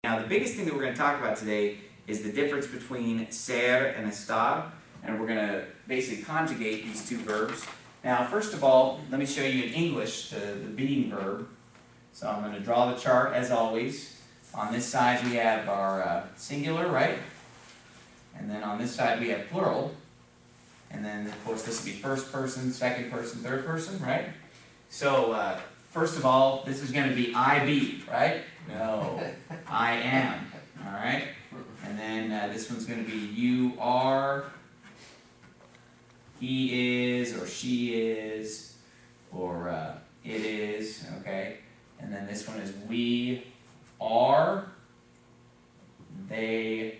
Now, the biggest thing that we're going to talk about today is the difference between ser and estar, and we're going to basically conjugate these two verbs. Now, first of all, let me show you in English the being verb. So I'm going to draw the chart as always. On this side we have our singular, right? And then on this side we have plural. And then, of course, this would be first person, second person, third person, right? So, first of all, this is going to be I be, right? No, I am, all right? And then this one's going to be you are, he is, or she is, or it is, okay? And then this one is we are, they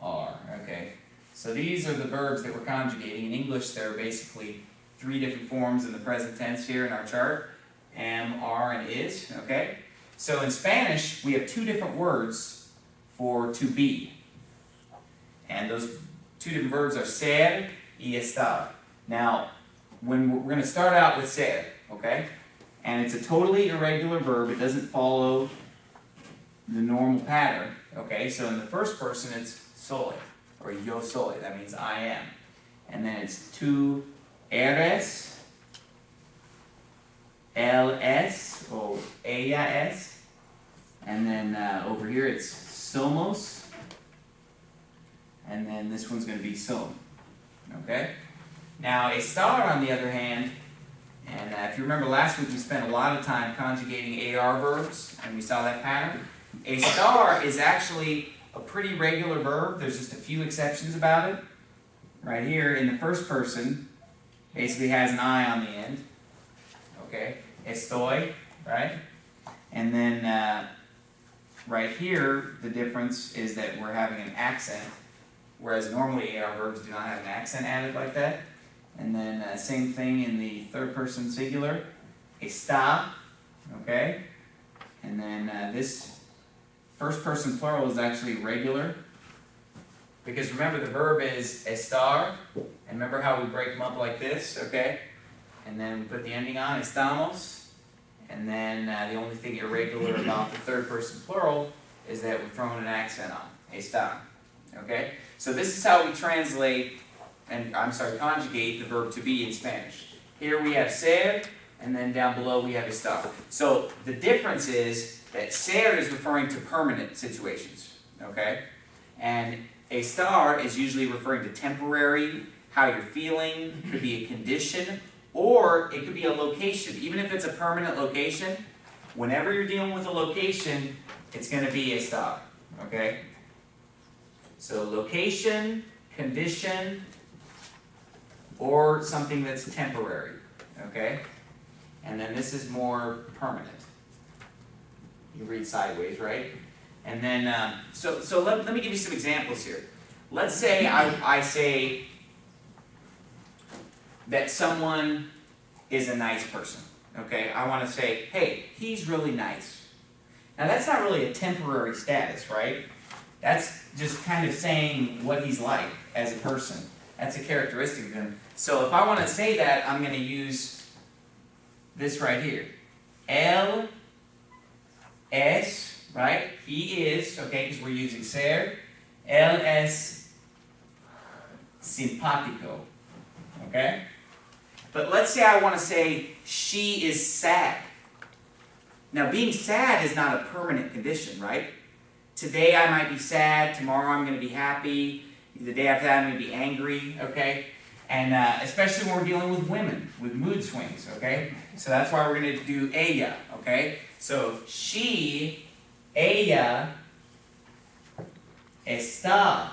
are, okay? So these are the verbs that we're conjugating. In English, there are basically three different forms in the present tense here in our chart. Am, are, and is, okay? So in Spanish, we have two different words for to be. And those two different verbs are ser y estar. Now, we're going to start out with ser, okay? And it's a totally irregular verb. It doesn't follow the normal pattern, okay? So in the first person, it's soy, or yo soy. That means I am. And then it's tú eres, él es, or ella es. And then over here it's somos. And then this one's going to be son. Okay? Now, estar, on the other hand, and if you remember last week, we spent a lot of time conjugating AR verbs, and we saw that pattern. Estar is actually a pretty regular verb. There's just a few exceptions about it. Right here in the first person, basically has an I on the end. Okay? Estoy, right? And then right here, the difference is that we're having an accent, whereas normally AR verbs do not have an accent added like that. And then same thing in the third person singular, está, okay? And then this first person plural is actually regular, because remember the verb is estar, and remember how we break them up like this, okay? And then we put the ending on, estamos, and then the only thing irregular about the third person plural is that we're throwing an accent on, está, okay? So this is how we translate, conjugate the verb to be in Spanish. Here we have ser, and then down below we have estar. So the difference is that ser is referring to permanent situations, okay? And estar is usually referring to temporary, how you're feeling, could be a condition, or it could be a location. Even if it's a permanent location, whenever you're dealing with a location, it's going to be estar, okay? So location, condition, or something that's temporary, okay? And then this is more permanent. You read sideways, right? And then, so let me give you some examples here. Let's say I say that someone is a nice person, okay? I want to say, hey, he's really nice. Now that's not really a temporary status, right? That's just kind of saying what he's like as a person. That's a characteristic of him. So if I want to say that, I'm going to use this right here. Él es, right? He is, okay, because we're using ser. Él es simpático, okay? But let's say I want to say she is sad. Now, being sad is not a permanent condition, right? Today I might be sad, tomorrow I'm going to be happy, the day after that I'm going to be angry, okay? And especially when we're dealing with women, with mood swings, okay? So that's why we're going to do ella, okay? So, she, ella, está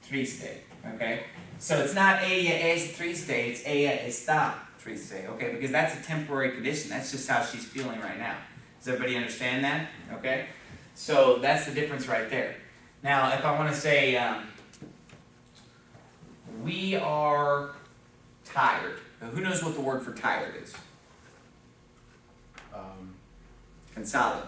triste, okay? So it's not ella es triste, it's ella está triste, okay? Because that's a temporary condition. That's just how she's feeling right now. Does everybody understand that? Okay? So that's the difference right there. Now, if I want to say, we are tired. Now, who knows what the word for tired is? Cansado.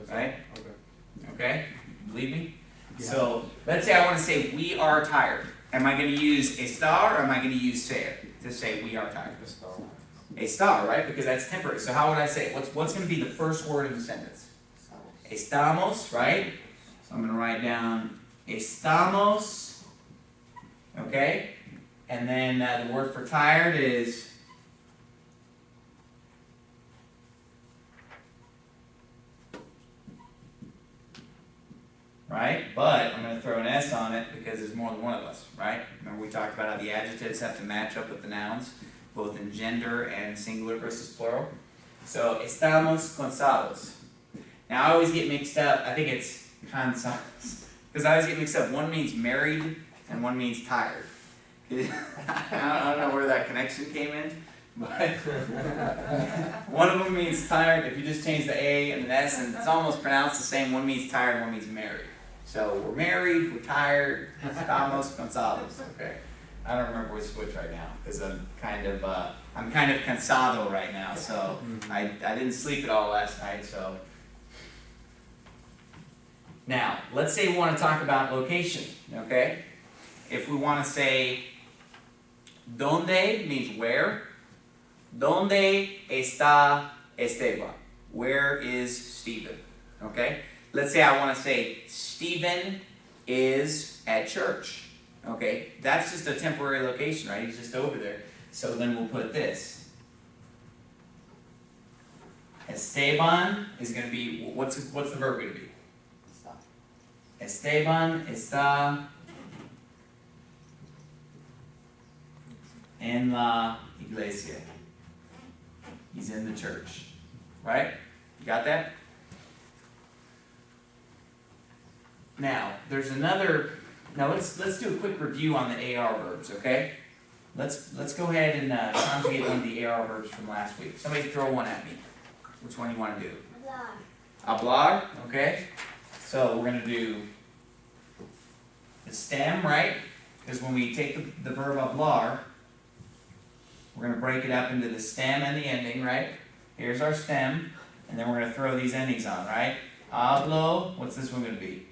Right? Okay. Okay? Believe me? Yeah. So let's say I want to say we are tired. Am I going to use estar or am I going to use ser to say we are tired? Estar, right? Because that's temporary. So how would I say it? What's going to be the first word of the sentence? Estamos, right? So I'm going to write down estamos, okay? And then the word for tired is right? But I'm going to throw an S on it because there's more than one of us, right? Remember we talked about how the adjectives have to match up with the nouns, both in gender and singular versus plural. So, estamos cansados. Now I always get mixed up, I think it's cansados, because I always get mixed up. One means married and one means tired. I don't know where that connection came in, but one of them means tired. If you just change the A and the S, and it's almost pronounced the same. One means tired and one means married. So we're married, we're tired, estamos cansados. Okay, I don't remember which right now because I'm kind of cansado right now. So I didn't sleep at all last night. So now let's say we want to talk about location. Okay, if we want to say donde means where. Donde está Esteban? Where is Stephen? Okay? Let's say I want to say Stephen is at church. Okay? That's just a temporary location, right? He's just over there. So then we'll put this. Esteban is going to be, what's the verb going to be? Esteban está en la iglesia. He's in the church. Right? You got that? Now, there's another. Now let's do a quick review on the AR verbs, okay? Let's go ahead and conjugate one of the AR verbs from last week. Somebody throw one at me. Which one you want to do? Hablar, okay? So we're gonna do the stem, right? Because when we take the verb hablar, we're going to break it up into the stem and the ending, right? Here's our stem, and then we're going to throw these endings on, right? Hablo, what's this one going to be?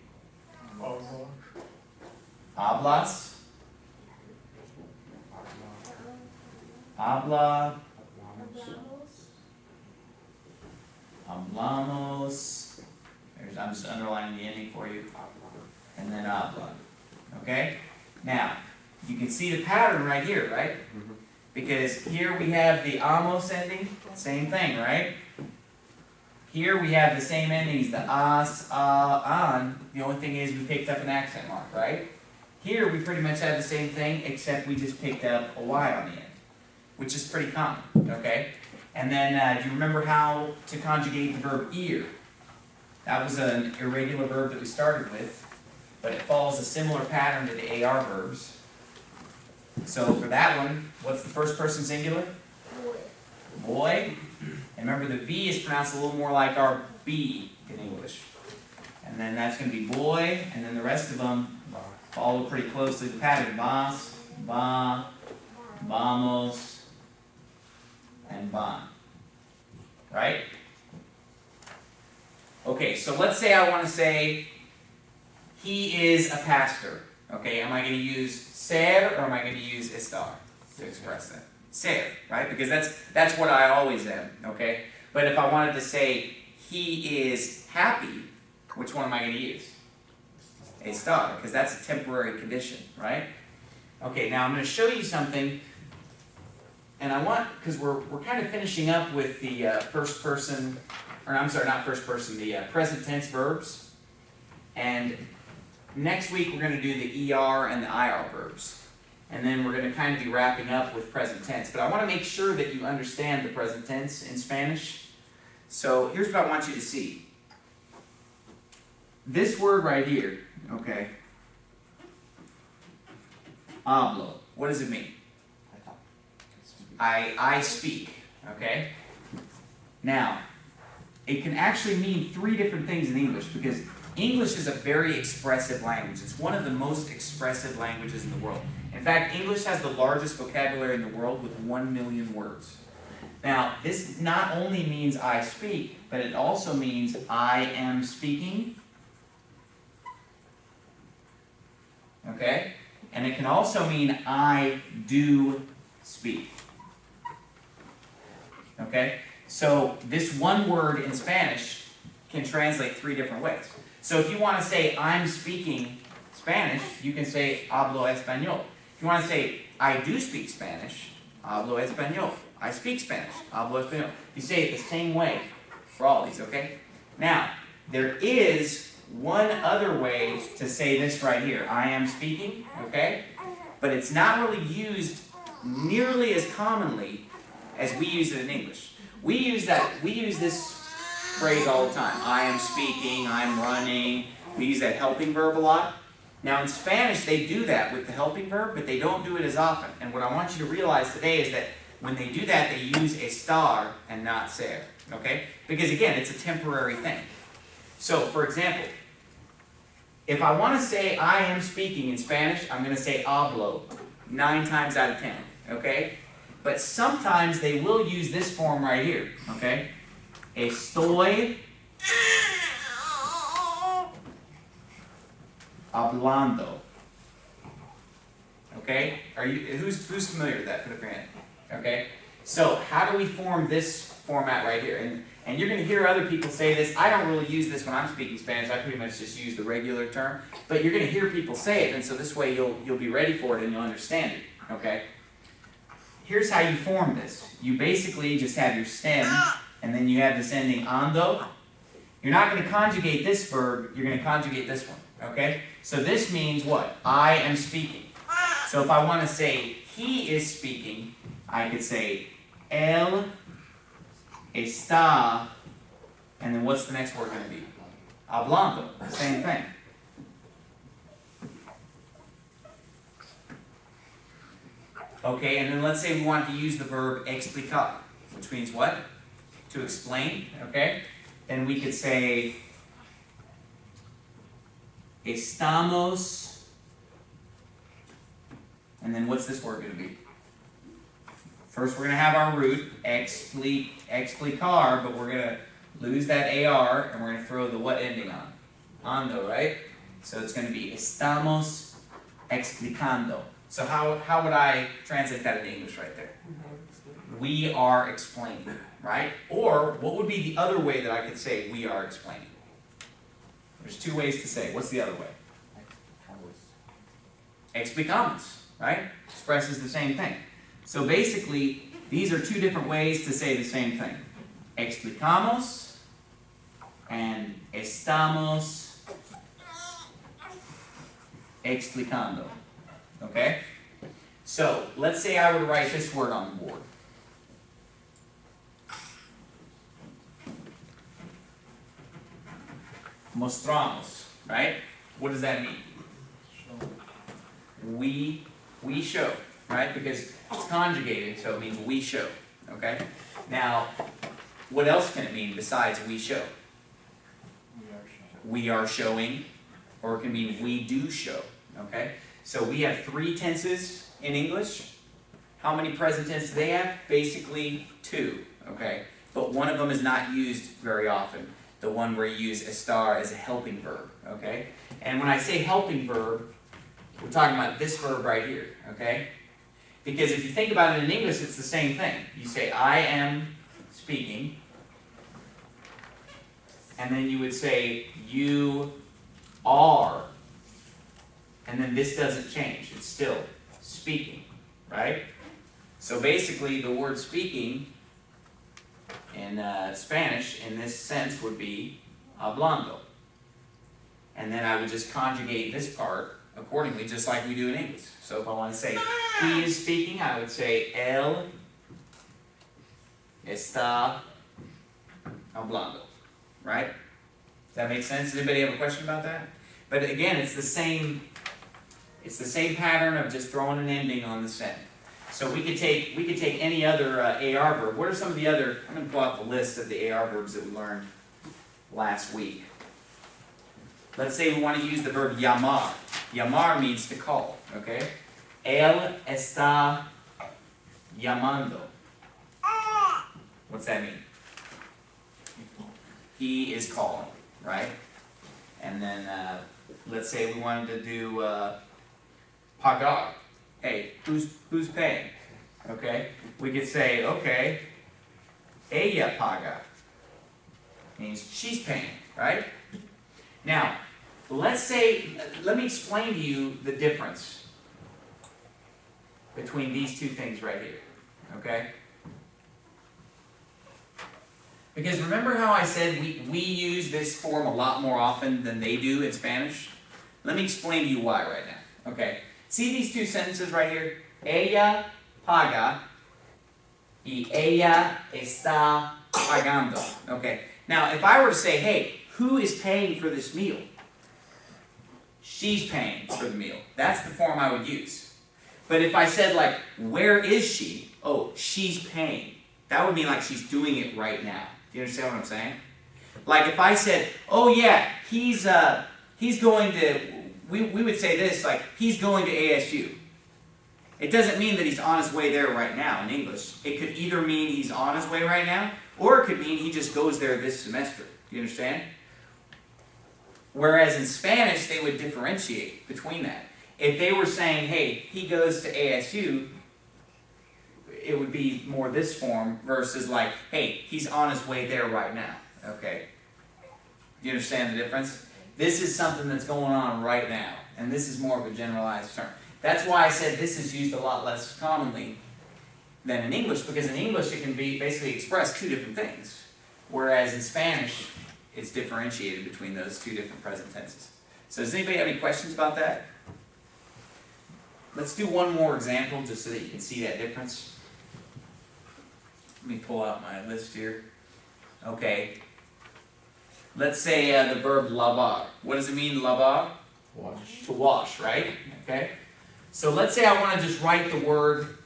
Hablas. Habla. Hablamos. I'm just underlining the ending for you. And then habla. Okay? Now, you can see the pattern right here, right? Mm-hmm. Because here we have the amos ending, same thing, right? Here we have the same endings, the as, an. The only thing is we picked up an accent mark, right? Here we pretty much have the same thing, except we just picked up a Y on the end, which is pretty common, okay? And then, do you remember how to conjugate the verb ir? That was an irregular verb that we started with, but it follows a similar pattern to the AR verbs. So for that one, what's the first person singular? Boy. Boy. And remember the V is pronounced a little more like our B in English. And then that's going to be boy, and then the rest of them follow pretty closely the pattern. Vas, va, vamos, and van. Right? Okay, so let's say I want to say he is a pastor. Okay, am I going to use ser or am I going to use estar to express that? Ser, right? Because that's what I always am, okay? But if I wanted to say he is happy, which one am I going to use? Estar, because that's a temporary condition, right? Okay, now I'm going to show you something, and I want, because we're kind of finishing up with the first person, or I'm sorry, not first person, the present tense verbs, and next week we're going to do the ER and the IR verbs. And then we're going to kind of be wrapping up with present tense. But I want to make sure that you understand the present tense in Spanish. So here's what I want you to see. This word right here, okay, hablo. What does it mean? I speak, okay? Now, it can actually mean three different things in English because English is a very expressive language. It's one of the most expressive languages in the world. In fact, English has the largest vocabulary in the world with 1 million words. Now, this not only means I speak, but it also means I am speaking. Okay? And it can also mean I do speak. Okay? So, this one word in Spanish can translate 3 different ways. So if you want to say, I'm speaking Spanish, you can say, hablo español. If you want to say, I do speak Spanish, hablo español. I speak Spanish, hablo español. You say it the same way for all these, okay? Now, there is one other way to say this right here. I am speaking, okay? But it's not really used nearly as commonly as we use it in English. We use this phrase all the time. I am speaking, I'm running. We use that helping verb a lot. Now in Spanish, they do that with the helping verb, but they don't do it as often. And what I want you to realize today is that when they do that, they use estar and not ser, okay? Because again, it's a temporary thing. So, for example, if I want to say I am speaking in Spanish, I'm going to say hablo 9 times out of 10, okay? But sometimes they will use this form right here, okay? Estoy hablando. Okay? Who's familiar with that? Put up your hand. Okay? So, how do we form this format right here? And you're going to hear other people say this. I don't really use this when I'm speaking Spanish. I pretty much just use the regular term. But you're going to hear people say it, and so this way you'll be ready for it and you'll understand it. Okay? Here's how you form this. You basically just have your stem, and then you have this ending ando. You're not going to conjugate this verb. You're going to conjugate this one. Okay? So this means what? I am speaking. So if I want to say he is speaking, I could say él está, and then what's the next word going to be? Hablando. Same thing. Okay, and then let's say we want to use the verb explicar, which means what? To explain, okay? Then we could say estamos, and then what's this word going to be? First we're going to have our root, explicar, but we're going to lose that AR, and we're going to throw the what ending on? Ando, right? So it's going to be estamos explicando. So how would I translate that in English right there? We are explaining, right? Or what would be the other way that I could say we are explaining? There's 2 ways to say it. What's the other way? Explicamos, right? Expresses the same thing. So basically, these are 2 different ways to say the same thing. Explicamos and estamos explicando. Okay? So, let's say I were to write this word on the board. Mostramos, right? What does that mean? We show, right? Because it's conjugated, so it means we show, okay? Now, what else can it mean besides we show? We are showing, or it can mean we do show, okay? So we have 3 tenses in English. How many present tense do they have? Basically 2, okay? But one of them is not used very often. The one where you use estar as a helping verb, okay? And when I say helping verb, we're talking about this verb right here, okay? Because if you think about it in English, it's the same thing. You say, I am speaking, and then you would say, you are, and then this doesn't change. It's still speaking, right? So basically, the word speaking in Spanish, in this sense, would be hablando. And then I would just conjugate this part accordingly, just like we do in English. So if I want to say he is speaking, I would say él está hablando. Right? Does that make sense? Does anybody have a question about that? But again, it's the same pattern of just throwing an ending on the stem. So we could take any other AR verb. What are some of the other? I'm going to pull out the list of the AR verbs that we learned last week. Let's say we want to use the verb llamar. Llamar means to call. Okay. Él está llamando. What's that mean? He is calling, right? And then let's say we wanted to do pagar. Hey, who's paying? Okay, we could say, okay, ella paga. Means she's paying, right? Now, let me explain to you the difference between these two things right here, okay? Because remember how I said we use this form a lot more often than they do in Spanish? Let me explain to you why right now, okay? See these two sentences right here? Ella paga y ella está pagando. Okay, now if I were to say, hey, who is paying for this meal? She's paying for the meal. That's the form I would use. But if I said, like, where is she? Oh, she's paying. That would mean like she's doing it right now. Do you understand what I'm saying? Like if I said, oh yeah, he's going to, we would say this, like, he's going to ASU. It doesn't mean that he's on his way there right now in English. It could either mean he's on his way right now, or it could mean he just goes there this semester. Do you understand? Whereas in Spanish, they would differentiate between that. If they were saying, hey, he goes to ASU, it would be more this form versus like, hey, he's on his way there right now. Okay? Do you understand the difference? This is something that's going on right now, and this is more of a generalized term. That's why I said this is used a lot less commonly than in English, because in English it can be basically express two different things, whereas in Spanish it's differentiated between those two different present tenses. So does anybody have any questions about that? Let's do one more example just so that you can see that difference. Let me pull out my list here. Okay. Let's say the verb lavar. What does it mean, lavar? Wash. To wash, right? Okay. So let's say I want to just write the word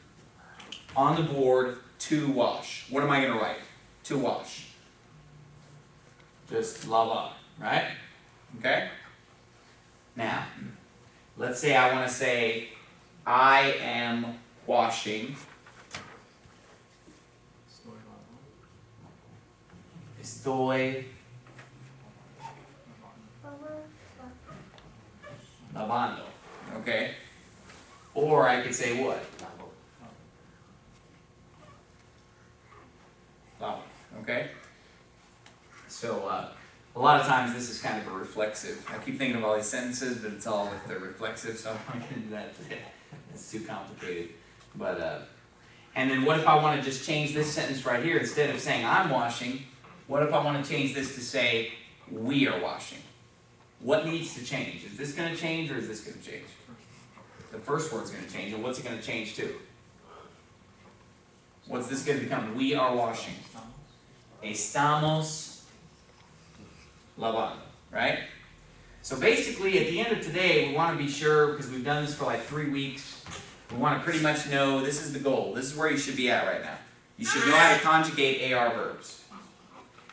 on the board, to wash. What am I going to write? To wash. Just lavar, right? Okay? Now, let's say I want to say, I am washing. Estoy lavando. Okay? Or I could say what? Lavo. Okay? So, a lot of times this is kind of a reflexive. I keep thinking of all these sentences, but it's all with the reflexive, so I'm not going to do that today. It's too complicated. But, and then what if I want to just change this sentence right here? Instead of saying I'm washing, what if I want to change this to say we are washing? What needs to change? Is this going to change or is this going to change? The first word's going to change, and what's it going to change to? What's this going to become? We are washing. Estamos lavando, right? So basically, at the end of today, we want to be sure, because we've done this for like 3 weeks, we want to pretty much know, this is the goal. This is where you should be at right now. You should know how to conjugate AR verbs.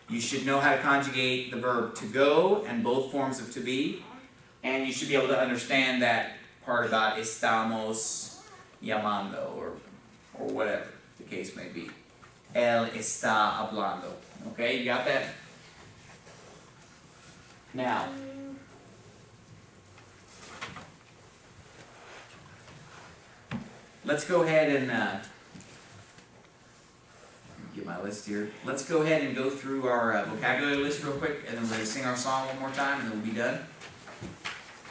You should know how to conjugate the verb to go and both forms of to be, and you should be able to understand that part about estamos llamando, or whatever the case may be. Él está hablando. Okay, you got that? Now, let's go ahead and get my list here. Let's go ahead and go through our vocabulary list real quick, and then we're going to sing our song one more time, and then we'll be done.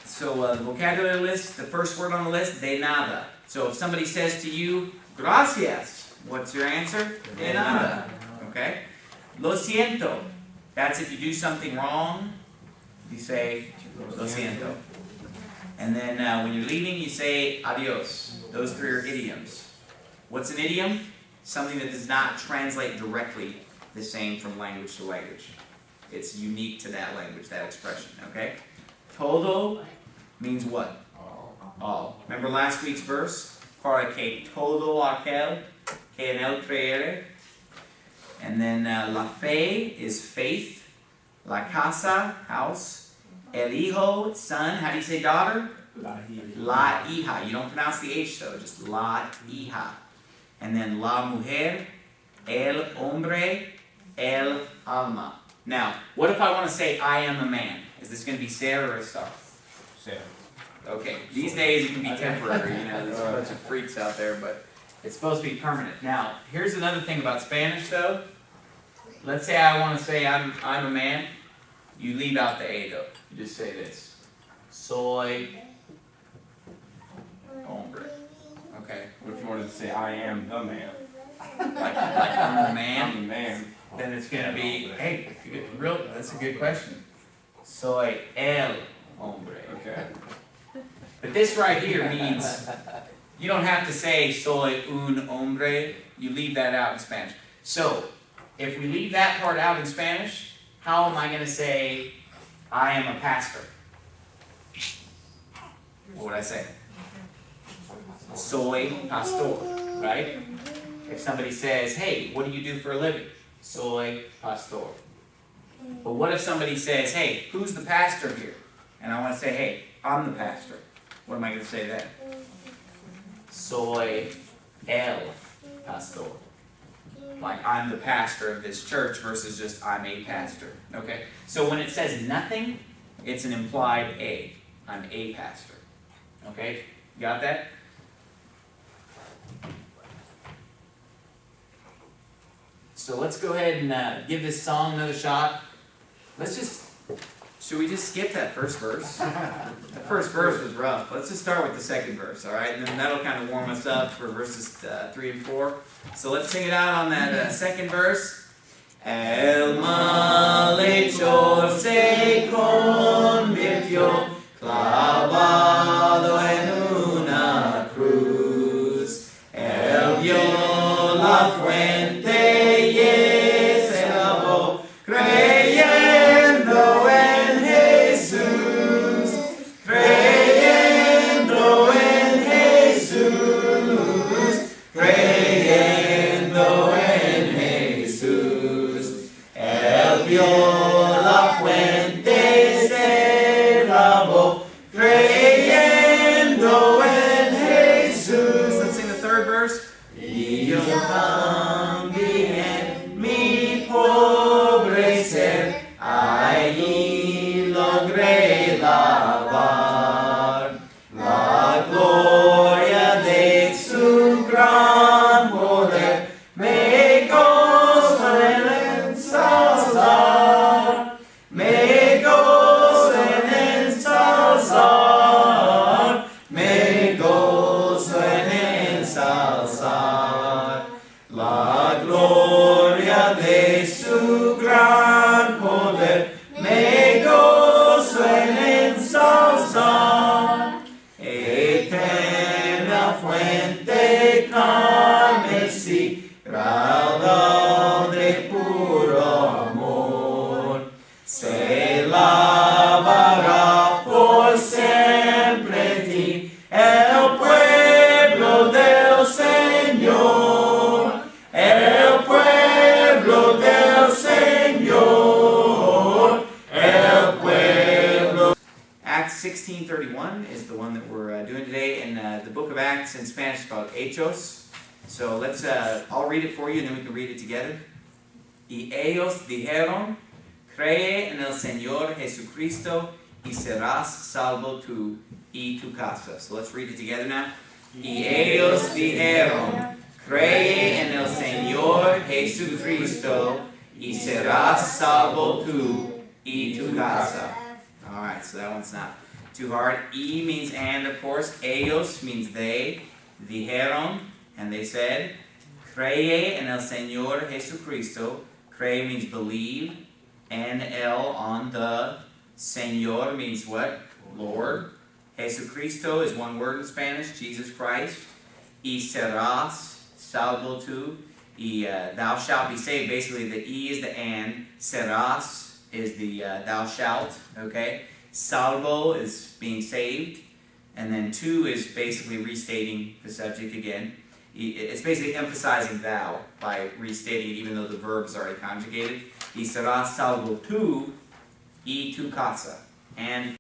So the vocabulary list, the first word on the list, de nada. So if somebody says to you, gracias, what's your answer? De nada. Okay? Lo siento. That's if you do something wrong, you say, lo siento. And then when you're leaving, you say, adios. Those three are idioms. What's an idiom? Something that does not translate directly the same from language to language. It's unique to that language, that expression, okay? Todo means what? All. Remember last week's verse? Para que todo aquel que en él creere. And then la fe is faith. La casa, house. El hijo, son. How do you say daughter? La hija. You don't pronounce the H though, just la hija. And then la mujer, el hombre, el alma. Now, what if I want to say I am a man? Is this going to be ser or estar? Ser. Okay, these days it can be temporary, there's a bunch of freaks out there, but it's supposed to be permanent. Now, here's another thing about Spanish though. Let's say I want to say I'm a man. You leave out the A though. You just say this. Soy hombre. Okay? What if you wanted to say, I am the man? Like I'm the I'm man. the man. Then it's gonna be, hey, that's a good question. Soy el hombre. Okay. But this right here means, you don't have to say soy un hombre, you leave that out in Spanish. So, if we leave that part out in Spanish, how am I gonna say, I am a pastor? What would I say? Soy pastor, right? If somebody says, hey, what do you do for a living? Soy pastor. But what if somebody says, hey, who's the pastor here? And I want to say, hey, I'm the pastor. What am I going to say then? Soy el pastor. Like I'm the pastor of this church versus just I'm a pastor. Okay? So when it says nothing, it's an implied A. I'm a pastor. Okay? Got that? So let's go ahead and give this song another shot. Should we just skip that first verse? That first verse was rough. Let's just start with the second verse, alright? And then that'll kind of warm us up for verses 3 and 4. So let's sing it out on that second verse. El malhechor se convirtió clavado en una cruz. Él vio la fuente y se lavó, creyendo en Jesús, creyendo en Jesús, creyendo en Jesús. Él vio la fuente, se lavó, creyendo en Jesús. Let's sing the third verse. Y yo también mi pobre ser allí logré lavar la gloria de su gran poder. Me gozo en ensalzar, me gozo en ensalzar, me gozo en ensalzar la gloria de su gran poder. Me gozo en ensalzar, eterna fuente carmesí, raudal de puro amor, se lavará por siempre en ti el pueblo del Señor, el pueblo del Señor, el pueblo. Acts 16:31 is the one that we're doing today, and the book of Acts in Spanish is called Hechos. So let's, I'll read it for you and then we can read it together. Y ellos dijeron, cree en el Señor Jesucristo y serás salvo tú y tu casa. So let's read it together now. Y ellos dijeron, cree en el Señor Jesucristo y serás salvo tú y tu casa. Alright, so that one's not too hard. E means and, of course. Ellos means they. Dijeron, and they said. Cree en el Señor Jesucristo. Cree means believe. En el, on the. Señor means what? Lord. Jesucristo is one word in Spanish, Jesus Christ. Y serás salvo tú. Y thou shalt be saved. Basically, the E is the and. Serás is the thou shalt. Okay? Salvo is being saved. And then tú is basically restating the subject again. It's basically emphasizing thou by restating it, even though the verb is already conjugated. Y serás salvo tú y tu casa. And